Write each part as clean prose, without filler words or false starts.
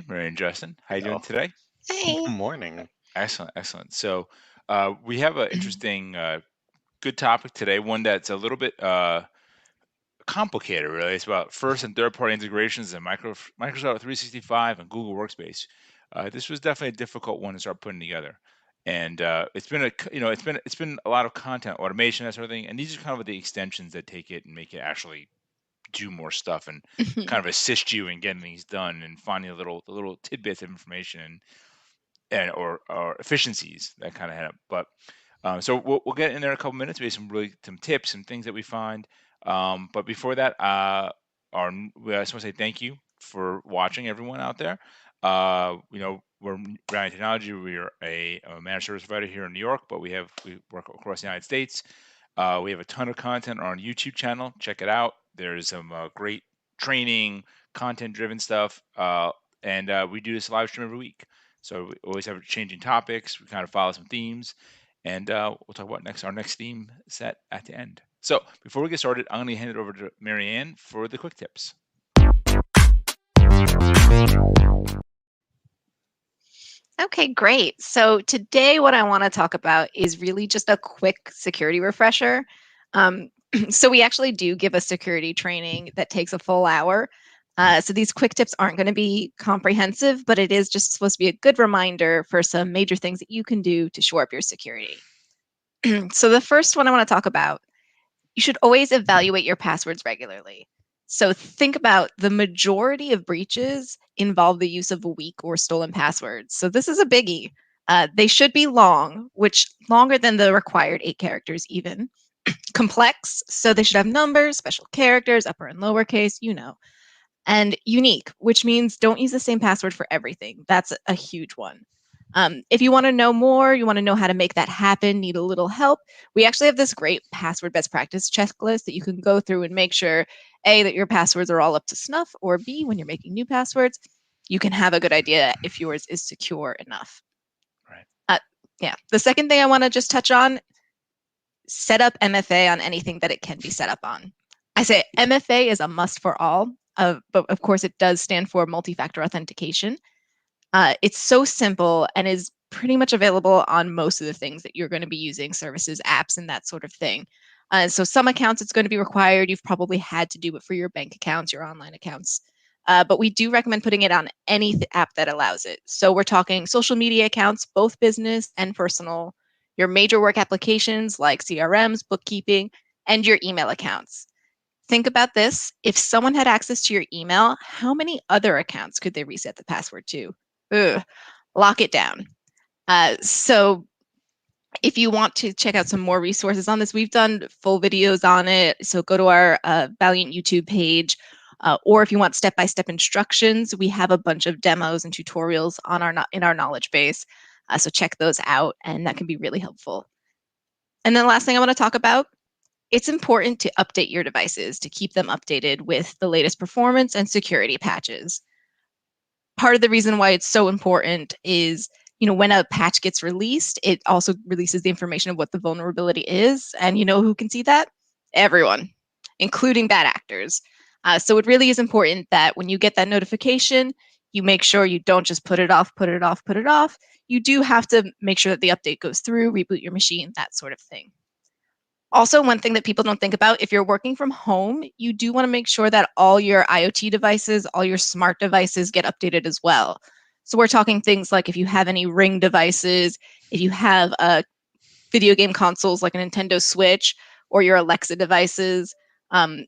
Mary and Justin. How you doing Oh, today? Hi. good morning. Excellent, excellent. So we have an interesting, good topic today. One that's a little bit complicated, really. It's about first and third party integrations in Microsoft 365 and Google Workspace. This was definitely a difficult one to start putting together, and it's been it's been a lot of content automation, that sort of thing. And these are kind of the extensions that take it and make it actually do more stuff and kind of assist you in getting things done and finding the little tidbits of information or efficiencies that kind of head up. But so we'll get in there in a couple minutes, maybe some tips and things that we find. But before that, I just want to say thank you for watching, everyone out there. We're Ryan Technology. We are a managed service provider here in New York, but we work across the United States. We have a ton of content on our YouTube channel. Check it out. There's some great training, content-driven stuff, and we do this live stream every week. So we always have changing topics. We kind of follow some themes, and we'll talk about our next theme set at the end. So before we get started, I'm going to hand it over to Marianne for the quick tips. Okay, great. So today, what I want to talk about is really just a quick security refresher. So we actually do give a security training that takes a full hour. So these quick tips aren't going to be comprehensive, but it is just supposed to be a good reminder for some major things that you can do to shore up your security. So the first one I want to talk about, you should always evaluate your passwords regularly. So think about the majority of breaches involve the use of weak or stolen passwords. So this is a biggie. They should be long, which longer than the required 8 characters even. Complex, so they should have numbers, special characters, upper and lowercase, and unique, which means don't use the same password for everything. That's a huge one. If you want to know more, you want to know how to make that happen, need a little help, we actually have this great password best practice checklist that you can go through and make sure, A, that your passwords are all up to snuff, or B, when you're making new passwords, you can have a good idea if yours is secure enough. Right. Yeah. The second thing I want to just touch on, set up MFA on anything that it can be set up on. I say MFA is a must for all, but of course it does stand for multi-factor authentication. It's so simple and is pretty much available on most of the things that you're going to be using, services, apps, and that sort of thing. So some accounts it's going to be required. You've probably had to do it for your bank accounts, your online accounts. But we do recommend putting it on any app that allows it. So we're talking social media accounts, both business and personal, your major work applications like CRMs, bookkeeping, and your email accounts. Think about this. If someone had access to your email, how many other accounts could they reset the password to? Ugh, lock it down. So if you want to check out some more resources on this, we've done full videos on it. So go to our Valiant YouTube page. Or if you want step-by-step instructions, we have a bunch of demos and tutorials on in our knowledge base. So check those out, and that can be really helpful. And then the last thing I want to talk about, it's important to update your devices to keep them updated with the latest performance and security patches. Part of the reason why it's so important is, when a patch gets released, it also releases the information of what the vulnerability is. And you know who can see that? Everyone, including bad actors. So it really is important that when you get that notification, you make sure you don't just put it off. You do have to make sure that the update goes through, reboot your machine, that sort of thing. Also, one thing that people don't think about, if you're working from home, you do want to make sure that all your IoT devices, all your smart devices get updated as well. So we're talking things like if you have any Ring devices, if you have video game consoles like a Nintendo Switch or your Alexa devices.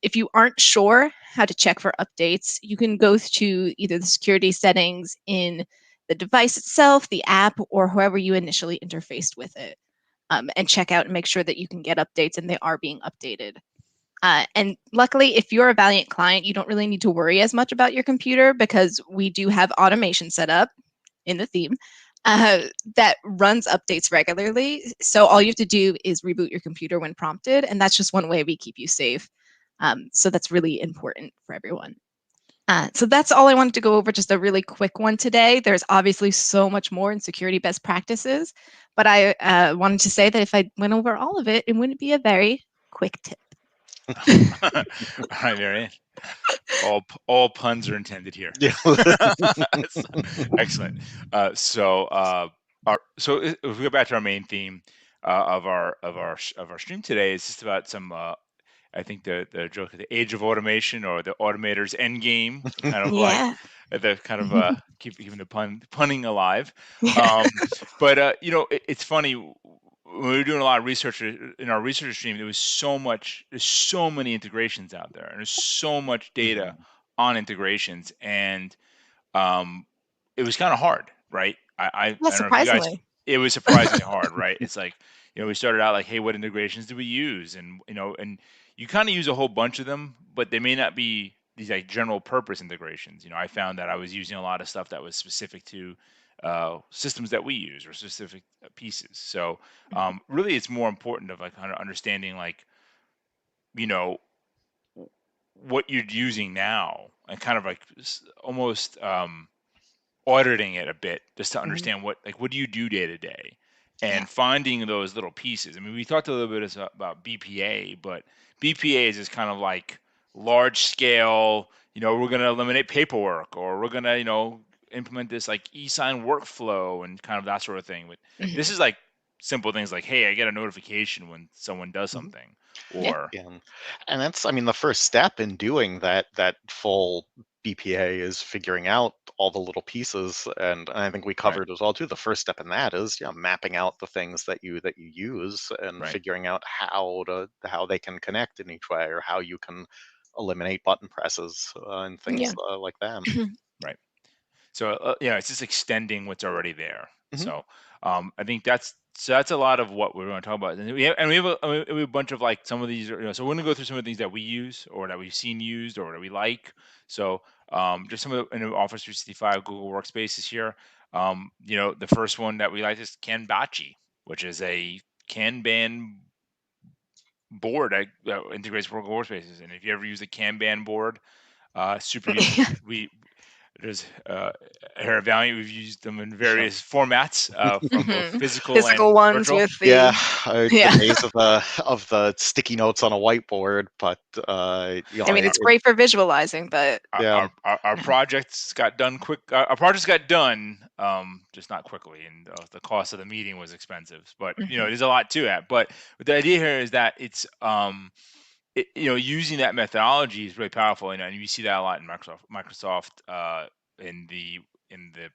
If you aren't sure how to check for updates, you can go to either the security settings in the device itself, the app, or whoever you initially interfaced with it. And check out and make sure that you can get updates and they are being updated. And luckily, if you're a Valiant client, you don't really need to worry as much about your computer because we do have automation set up in the theme that runs updates regularly. So all you have to do is reboot your computer when prompted, and that's just one way we keep you safe. So that's really important for everyone. So that's all I wanted to go over, just a really quick one today. There's obviously so much more in security best practices, but I wanted to say that if I went over all of it, it wouldn't be a very quick tip. All right, Marianne. All puns are intended here. Yeah. So, excellent. If we go back to our main theme of our stream today, it's just about some. I think the joke of the age of automation or the automator's end game, kind of like Yeah. the kind of keeping the punning alive. Um, but it's funny when we were doing a lot of research in our research stream. There's so many integrations out there, and there's so much data Mhm. on integrations, and um, it was kind of hard, right? Yeah, I don't know if you guys. surprisingly. It was surprisingly hard, right? It's like we started out like, hey, what integrations do we use? And and you kind of use a whole bunch of them, but they may not be these like general purpose integrations. I found that I was using a lot of stuff that was specific to systems that we use or specific pieces. So really, it's more important of like kind of understanding like you know w- what you're using now and kind of like almost auditing it a bit just to Mhm. understand what do you do day to day Yeah. and finding those little pieces. I mean, we talked a little bit about BPA, but BPA is just kind of like large scale, we're going to eliminate paperwork or we're going to, implement this like e-sign workflow and kind of that sort of thing. But this Mhm. is like simple things like, hey, I get a notification when someone does Mhm. something Yeah. or Yeah, and that's, I mean, the first step in doing that full BPA is figuring out all the little pieces, and I think we right, covered as well too. The first step in that is, yeah, mapping out the things that you use and right, figuring out how they can connect in each way, or how you can eliminate button presses and things Yeah. like that. right. So it's just extending what's already there. Hmm. So I think that's a lot of what we're going to talk about. And we have a bunch of like some of these. So we're going to go through some of the things that we use or that we've seen used or that we like. So just some of the in Office 365 Google Workspaces here. The first one that we like is Kanbachi, which is a Kanban board that integrates Google Workspaces. And if you ever use a Kanban board, super useful. Yeah. There's here at Valiant, we've used them in various formats, from both Mhm. physical Physical and ones virtual. with Yeah, the the yeah. days of the sticky notes on a whiteboard, but I mean, it's great for visualizing, but Our, yeah. our, our our yeah. projects got done quick. Our projects got done, just not quickly, and the cost of the meeting was expensive. But Mhm. there's a lot to that. But the idea here is that it's using that methodology is really powerful, and you see that a lot in Microsoft in the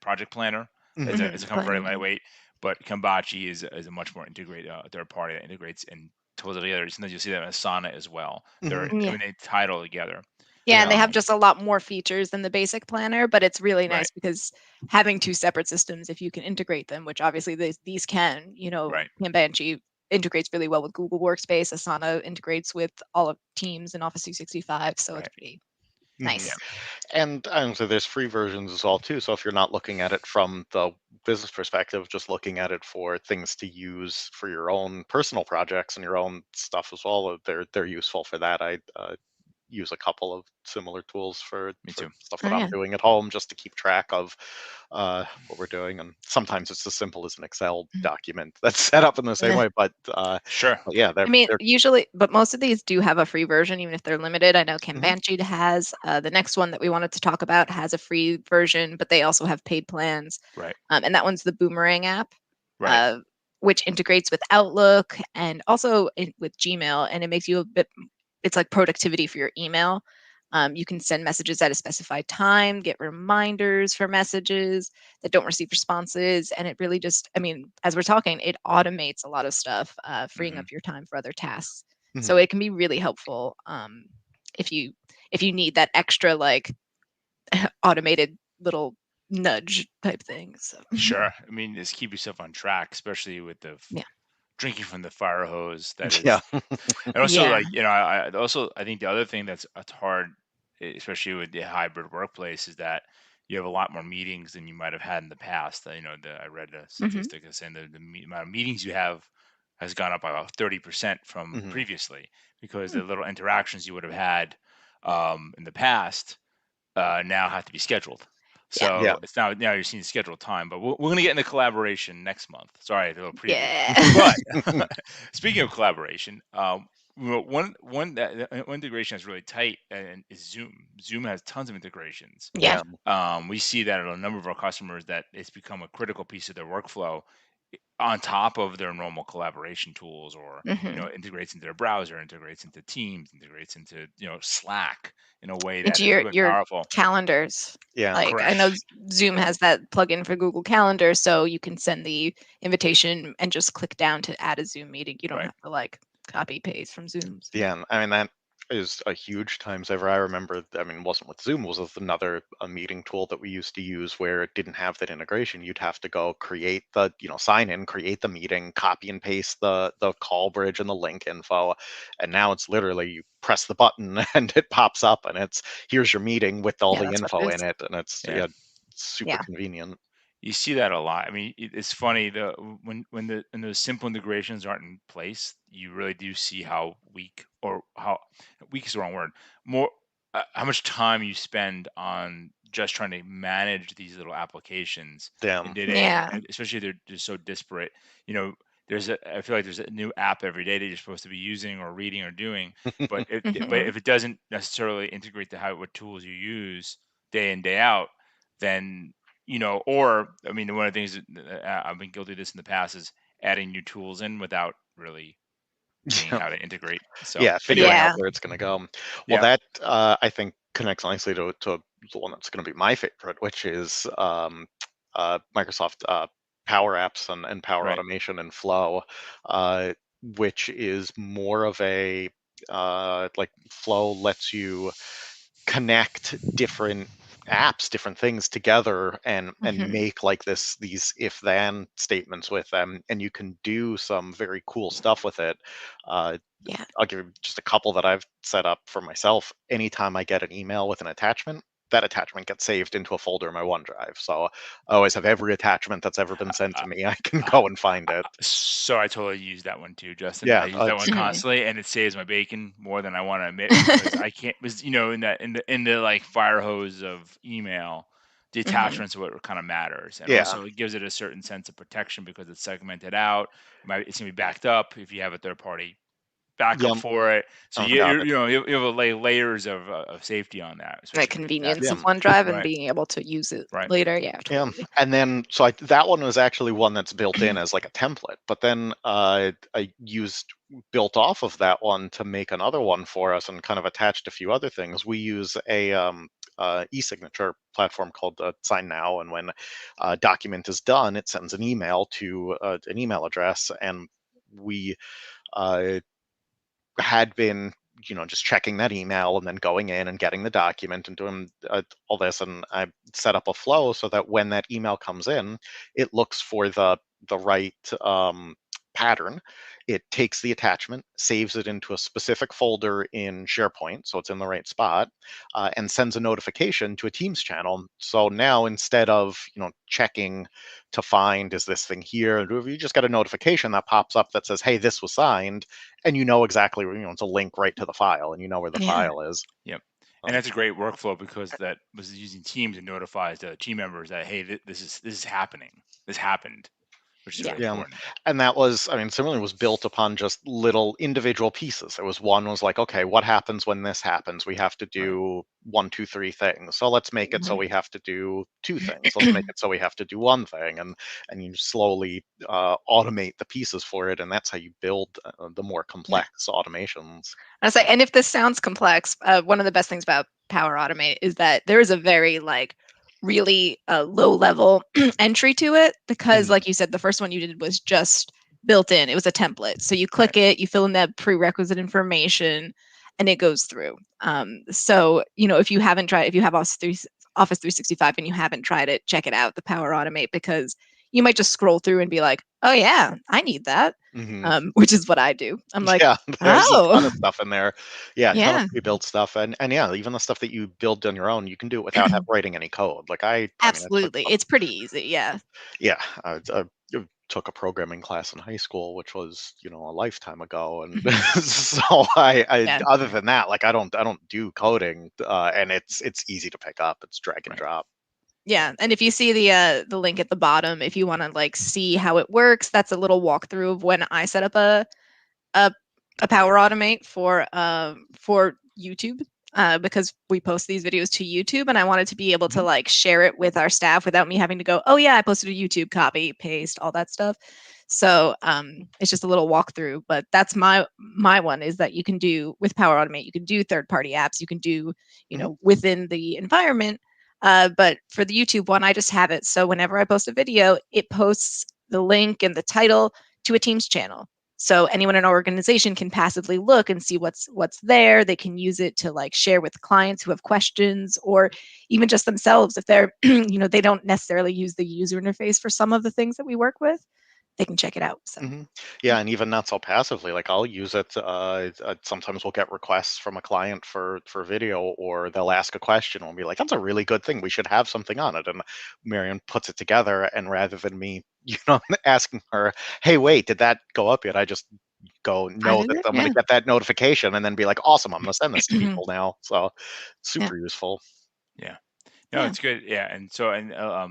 project planner. Mhm. It's Mhm. a kind of very Planning, yeah. lightweight, but Kambachi is a much more integrated third party that integrates and pulls it together. Sometimes you'll see that in Asana as well. Mhm. Yeah. They tie it all together. Yeah, and Yeah. they have just a lot more features than the basic planner, but it's really Right, nice because having two separate systems, if you can integrate them, which obviously these can, right. Kanbanchi integrates really well with Google Workspace. Asana integrates with all of Teams and Office 365, so it's Right. pretty Mhm. Yeah. nice. And so there's free versions as well too. So if you're not looking at it from the business perspective, just looking at it for things to use for your own personal projects and your own stuff as well, they're useful for that. I use a couple of similar tools Me for too. stuff Oh that I'm yeah. doing at home, just to keep track of what we're doing. And sometimes it's as simple as an Excel Mhm. document that's set up in the same Yeah. way. Sure. But yeah, I mean, they're usually, but most of these do have a free version, even if they're limited. I know mhm, Kanbanchi has. The next one that we wanted to talk about has a free version, but they also have paid plans. Right. And that one's the Boomerang app, Right. uh, which integrates with Outlook and also with Gmail, and it makes you a bit. It's like productivity for your email. You can send messages at a specified time, get reminders for messages that don't receive responses, and it really just, I mean, as we're talking, it automates a lot of stuff, freeing Hmm. up your time for other tasks. So mhm. it can be really helpful, if you if you need that extra like automated little nudge type thing. So Sure. I mean, just keep yourself on track, especially with the yeah, drinking from the fire hose. That Yeah. is, and also yeah, like I think the other thing that's hard, especially with the hybrid workplace, is that you have a lot more meetings than you might have had in the past. I read a hmm statistic that's saying amount of meetings you have has gone up by about 30% from Mhm. previously because the little interactions you would have had in the past now have to be scheduled. yeah, Yeah. So it's now you're seeing scheduled time, but we're going to get into collaboration next month. Sorry, a little preview. yeah. But speaking of collaboration, Well, one integration that's really tight and is Zoom. Zoom has tons of integrations. Yeah. Yeah. We see that at a number of our customers that it's become a critical piece of their workflow on top of their normal collaboration tools, or integrates into their browser, integrates into Teams, integrates into Slack in a way that Into is your really your powerful. calendars. Yeah. Like I know Correct. Zoom Yeah. has that plugin for Google Calendar, so you can send the invitation and just click down to add a Zoom meeting. You don't Right. have to like copy paste from Zoom's. Yeah, and I mean that is a huge time saver. I remember, I mean, it wasn't with Zoom, it was with another a meeting tool that we used to use where it didn't have that integration. You'd have to go create the, sign in, create the meeting, copy and paste the call bridge and the link info. And now it's literally you press the button and it pops up and it's here's your meeting with all Yeah, the that's what it info is. in it. And it's Yeah. super Yeah. convenient. You see that a lot. I mean, it's funny, when those simple integrations aren't in place, you really do see how weak, or how weak is the wrong word. More how much time you spend on just trying to manage these little applications in Damn. day to day, Yeah. and especially they're just so disparate. You know, I feel like there's a new app every day that you're supposed to be using or reading or doing, but Hmm. if it doesn't necessarily integrate to how what tools you use day in day out, then or I mean, one of the things that I've been guilty of this in the past is adding new tools in without really seeing Yeah. how to integrate. So Yeah, figuring anyway, out Yeah. where it's gonna go. Well, yeah, that, I think connects nicely to the one that's gonna be my favorite, which is, Microsoft, Power Apps and Power right, Automation and Flow, uh, which is more of a, like, Flow lets you connect different apps, different things together and Hmm. make like these if then statements with them, and you can do some very cool stuff with it. Uh, Yeah. I'll give you just a couple that I've set up for myself. Anytime I get an email with an attachment, that attachment gets saved into a folder in my OneDrive. So I always have every attachment that's ever been sent uh, to me. I can uh, go and find it. so I totally use that one too, Justin. I Yeah, use that one it's Hmm. constantly, and it saves my bacon more than I want to admit, because I can't was in the like fire hose of email. The Hmm. attachments are what kind of matters, and yeah, also it gives it a certain sense of protection because it's segmented out. It's gonna be backed up if you have a third party backup yeah. for it. So Oh god, you have layers of safety on that, The especially with the convenience yeah. of attachments. OneDrive and Right, being able to use it right. later. Yeah, Yeah, totally. and then so that one was actually one that's built in as like a template, but then I used built off of that one to make another one for us and kind of attached a few other things. We use a e-signature platform called SignNow, and when a document is done, it sends an email to an email address, and we uh, had been just checking that email and then going in and getting the document and doing all this, and I set up a flow so that when that email comes in, it looks for the right pattern. It takes the attachment, saves it into a specific folder in SharePoint so it's in the right spot, and sends a notification to a Teams channel. So now instead of checking to find is this thing here, you just get a notification that pops up that says, hey, this was signed, and exactly where, it's a link right to the file, and you know where the Yeah. file is. Yep. And Um, that's a great workflow because that was using Teams and notifies the team members that, hey, this is happening. This happened, which is Yeah. really yeah, important. and that was, I mean, similarly was built upon just little individual pieces. There was one was like, okay, what happens when this happens? We have to Right. do one, two, three things. So let's make it so Mhm. we have to do two things. Let's make it so we have to do one thing, and you slowly automate the pieces for it, and that's how you build the more Yeah. complex automations. I was like, and if this sounds complex, one of the best things about Power Automate is that there is a very like really low level entry to it because, Mhm. like you said, the first one you did was just built in. It was a template, so you Right. click it, you fill in that prerequisite information, and it goes through. So if you haven't tried, if you have Office 365 and you haven't tried it, check it out, the Power Automate, because you might just scroll through and be like, oh yeah, I need that, Mhm. which is what I do. I'm like, Yeah, there's a ton oh. of stuff in there. Yeah, a ton of Yeah, pre-built stuff, and yeah, even the stuff that you build on your own, you can do it without writing any code. Like I mean, I took absolutely. It's pretty easy. Yeah. yeah, I took a programming class in high school, which was a lifetime ago, and Mhm. so I Yeah. other than that, like I don't do coding, and it's easy to pick up. It's drag and Right. drop. Yeah. And if you see the link at the bottom, if you want to like see how it works, that's a little walkthrough of when I set up a a Power Automate for YouTube. Because we post these videos to YouTube, and I wanted to be able to like share it with our staff without me having to go, oh yeah, I posted a YouTube, copy, paste, all that stuff. So it's just a little walkthrough, but that's my one is that you can do with Power Automate, you can do third-party apps, you can do, you know, within the environment. But for the YouTube one, I just have it. So whenever I post a video, it posts the link and the title to a Teams channel. So anyone in our organization can passively look and see what's there. They can use it to like share with clients who have questions, or even just themselves if they're you know, they don't necessarily use the user interface for some of the things that we work with, they can check it out. So Yeah, and even not so passively. Like I'll use it. Sometimes we'll get requests from a client for video, or they'll ask a question and we'll be like, "That's a really good thing. We should have something on it." And Marion puts it together, and rather than me, asking her, "Hey, wait, did that go up yet?" I just go I know did that it. I'm going Yeah. to get that notification, and then be like, "Awesome! I'm going to send this to people now." So Yeah. super useful. Yeah. No, Yeah. it's good. Yeah, and so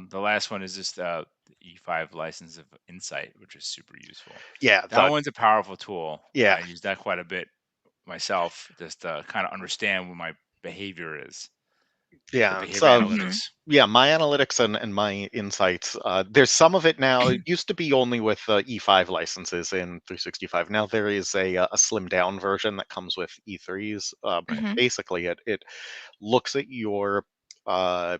the last one is just the E5 license of insight, which is super useful. Yeah, That one's a powerful tool. yeah. I use that quite a bit myself, just to kind of understand what my behavior is, the Yeah, behavior so Mhm. analytics. yeah, my analytics and my insights. There's some of it now. It used to be only with E5 licenses in 365. Now there is a slimmed down version that comes with E3s. Right. Mhm. Basically, it looks at your uh,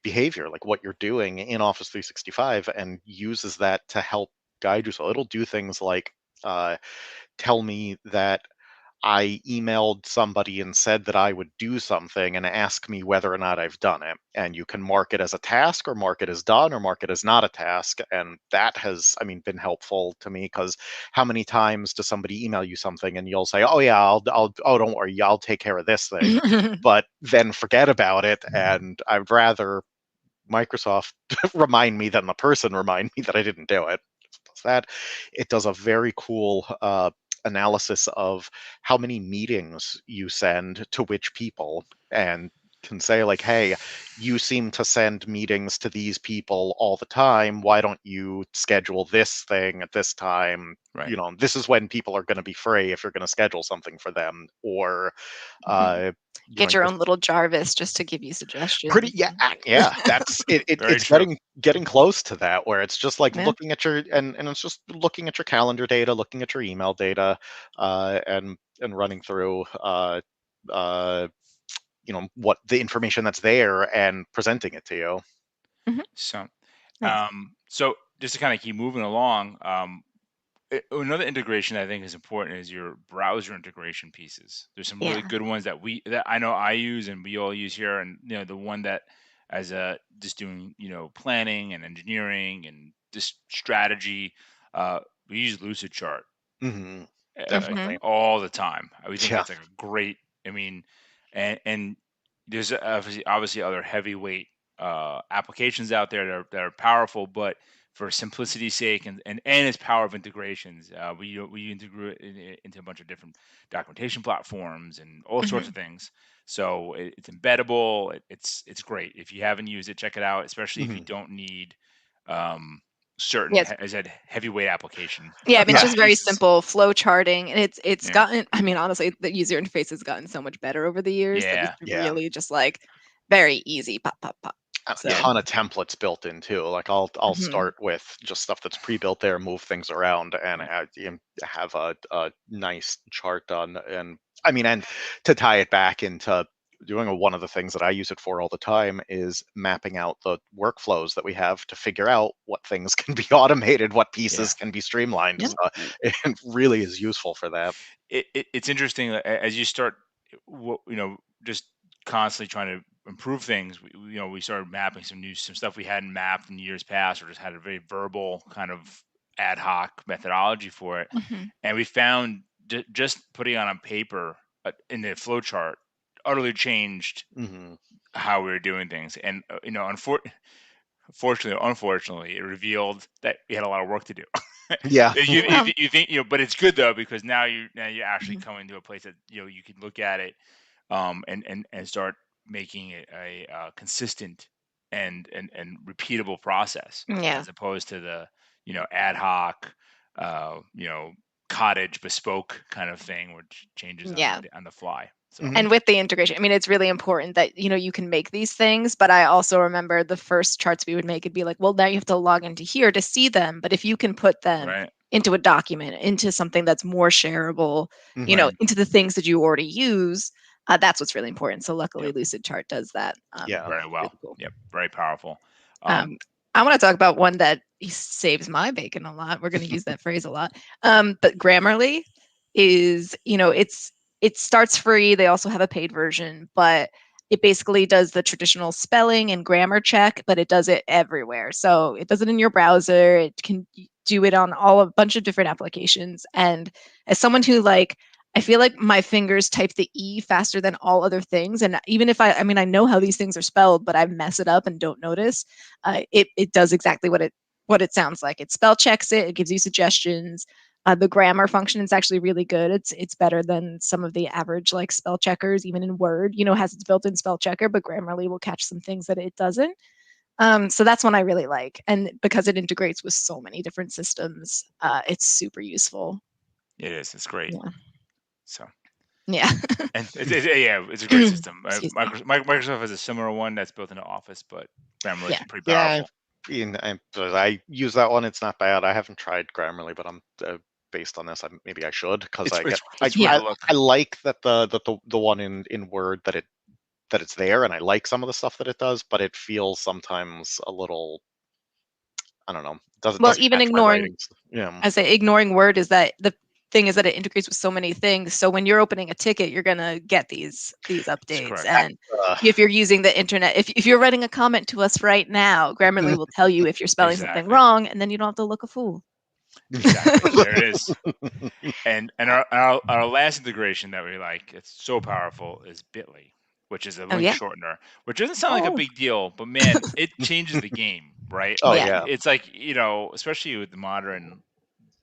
behavior, like what you're doing in Office 365, and uses that to help guide you. So it'll do things like uh, tell me that I emailed somebody and said that I would do something and ask me whether or not I've done it. And you can mark it as a task, or mark it as done, or mark it as not a task. And that has, I mean, been helpful to me, because how many times does somebody email you something and you'll say, "Oh yeah, oh don't worry, I'll take care of this thing," but then forget about it. And I'd rather Microsoft remind me than the person remind me that I didn't do it. Does that. It does a very cool analysis of how many meetings you send to which people, and can say like, "Hey, you seem to send meetings to these people all the time. Why don't you schedule this thing at this time? Right. This is when people are going to be free if you're going to schedule something for them." Or Mhm. uh, Get your just own little Jarvis just to give you pretty, suggestions. yeah, yeah, that's it, Very it's true. getting close to that, where it's just like Yeah. looking at your, and it's just looking at your calendar data, looking at your email data, and running through uh what the information that's there, and presenting it to you. Mhm. So, Nice. so just to kind of keep moving along, another integration I think is important is your browser integration pieces. There's some really Yeah. good ones that I know I use and we all use here, and the one that as a just doing planning and engineering and just strategy, uh, we use Lucidchart Hmm. Mhm. Definitely. all the time. We think Yeah. that's like a great. I mean, and there's obviously other heavyweight applications out there that are powerful, but for simplicity's sake and its power of integrations, we integrate it into a bunch of different documentation platforms and all sorts Mhm. of things. So it's embeddable. It's great. If you haven't used it, check it out. Especially if you Hmm. don't need um, certain, Yes. as I said, heavyweight application Yeah, I mean, it's Yeah. just very pieces. simple flow charting, and it's Yeah. gotten. I mean, honestly, the user interface has gotten so much better over the years that it's Yeah. Yeah. really just like very easy. Pop, pop, pop. A Yeah. So. ton of templates built in too. Like I'll Mhm. start with just stuff that's pre-built there, move things around, and Right. have a nice chart done. And I mean, and to tie it back into doing one of the things that I use it for all the time is mapping out the workflows that we have to figure out what things can be automated, what Yeah. pieces can be streamlined. Yeah. So it really is useful for that. It's interesting as you start, just constantly trying to improve things. We started mapping some stuff we hadn't mapped in years past, or just had a very verbal kind of ad hoc methodology for it. Mhm. And we found just putting it on paper in the flow chart utterly changed Hmm. how we were doing things. And fortunately or unfortunately, it revealed that we had a lot of work to do. Yeah. You think, but it's good though, because now you're actually Mhm. coming to a place that you can look at it, and start making it a consistent and repeatable process, Yeah. as opposed to the ad hoc, uh, you know cottage bespoke kind of thing, which changes Yeah. on the fly. So Mhm. And with the integration, I mean, it's really important that, you can make these things, but I also remember the first charts we would make, it'd be like, well, now you have to log into here to see them. But if you can put them right, into a document, into something that's more shareable, right, Mhm. into the things that you already use, that's what's really important. So luckily, yep, Lucid Chart does that. Yeah. very well, Really cool. yep, very powerful. Um, I want to talk about one that saves my bacon a lot. We're going to use that phrase a lot. But Grammarly is, it starts free. They also have a paid version, but it basically does the traditional spelling and grammar check, but it does it everywhere. So it does it in your browser. It can do it on a bunch of different applications. And as someone who I feel like my fingers type the E faster than all other things. And even if I mean, I know how these things are spelled, but I mess it up and don't notice. It does exactly what it sounds like. It spell checks it. It gives you suggestions. The grammar function is actually really good. It's better than some of the average spell checkers, even in Word. Has its built-in spell checker, but Grammarly will catch some things that it doesn't. So that's one I really like, and because it integrates with so many different systems, it's super useful. It is, it's great. Yeah, So yeah. and yeah, it's a great system. Excuse me. Microsoft has a similar one that's built into Office, but Grammarly is Yeah. pretty Yeah, powerful. I use that one. It's not bad. I haven't tried Grammarly, but I'm based on this. Maybe I should because I get It's worth Yeah. a look. I like that the one in Word that it's there, and I like some of the stuff that it does, but it feels sometimes a little, I don't know, Well, doesn't even match my ignoring, writings. Yeah, I say ignoring Word is that the thing is that it integrates with so many things. So when you're opening a ticket, you're gonna get these It's updates. correct. And uh, if you're using the internet, if you're writing a comment to us right now, Grammarly will tell you if you're spelling something Exactly. wrong, and then you don't have to look a fool. Exactly. There it is. And our last integration that we like, it's so powerful, is Bitly, which is a Oh link yeah. shortener, which doesn't sound like a Oh big deal, but man, it changes the game, right? oh yeah. Like yeah, it's like, especially with the modern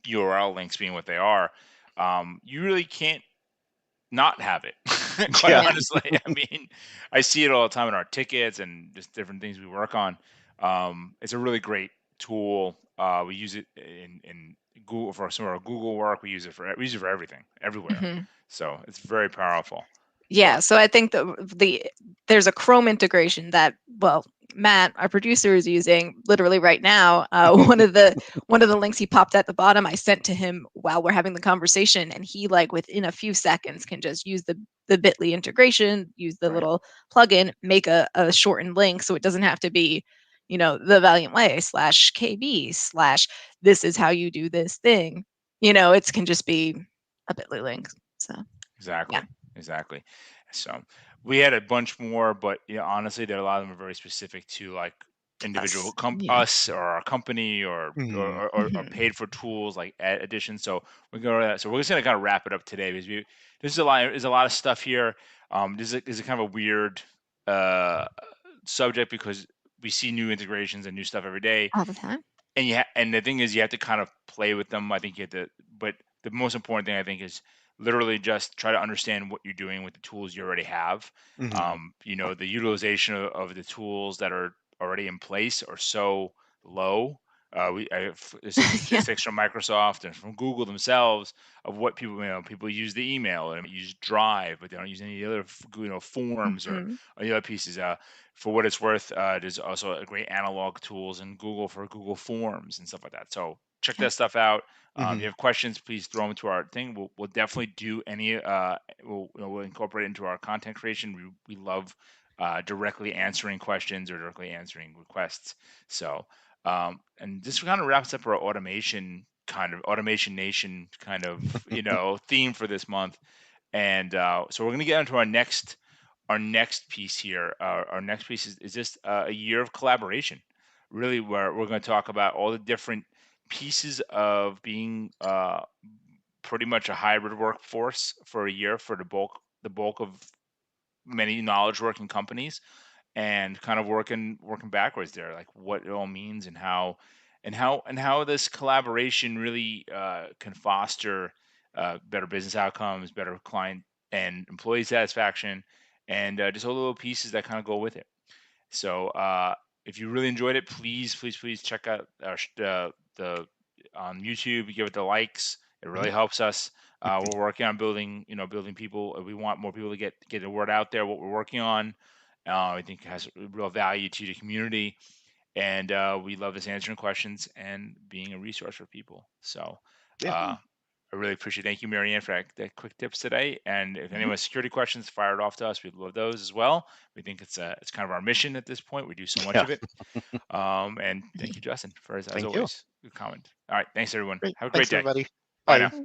URL links being what they are, you really can't not have it. Quite yeah. Yeah. honestly, I mean, I see it all the time in our tickets and just different things we work on. It's a really great tool. We use it in Google for some of our Google work. We use it for everything, everywhere. Mhm. So it's very powerful. Yeah, so I think there's a Chrome integration that, well, Matt, our producer, is using literally right now. One of the links he popped at the bottom, I sent to him while we're having the conversation, and he within a few seconds can just use the Bitly integration, use the Right. little plugin, make a shortened link, so it doesn't have to be, the Valiant Way /KB this is how you do this thing. It can just be a Bitly link. So yeah, Exactly. Exactly. So we had a bunch more, but honestly, there a lot of them are very specific to like individual us. Yeah. us or our company or Mhm. or Mhm. paid for tools like addition. So we're going to so we're just gonna kind of wrap it up today because there's a lot of stuff here. This is kind of a weird uh subject because we see new integrations and new stuff every day, All the time. and the thing is you have to kind of play with them. I think you have to, but the most important thing I think is literally just try to understand what you're doing with the tools you already have. Mhm. The utilization of the tools that are already in place are so low. This is Yeah. statistics from Microsoft and from Google themselves of what people use the email and use Drive, but they don't use any other forms or Mhm. any other pieces. For what it's worth, there's also a great analog tools in Google for Google Forms and stuff like that. So check Yeah. that stuff out. If you Mhm. have questions, please throw them to our thing. We'll definitely do any. We'll incorporate it into our content creation. We love directly answering questions or directly answering requests. So and this kind of wraps up our automation nation kind of theme for this month. And so we're going to get into our next piece here. Our next piece is just a year of collaboration, really, where we're going to talk about all the different pieces of being pretty much a hybrid workforce for a year for the bulk of many knowledge working companies, and kind of working backwards there, like what it all means and how this collaboration really can foster better business outcomes, better client and employee satisfaction, and just all the little pieces that kind of go with it. So if you really enjoyed it, please, please, please check out the on YouTube. Give it the likes. It really helps us. We're working on building, building people. We want more people to get the word out there. What we're working on, I think has real value to the community, and we love just answering questions and being a resource for people. So Yeah. I really appreciate. Thank you, Marianne, for that quick tips today. And if anyone has security questions, fire it off to us. We'd love those as well. We think it's kind of our mission at this point. We do so much Yeah. of it. And thank you, Justin, for as Thank you. always, good comment. All right, thanks everyone. Great. Have a great Thanks, day. everybody. Bye Bye. now.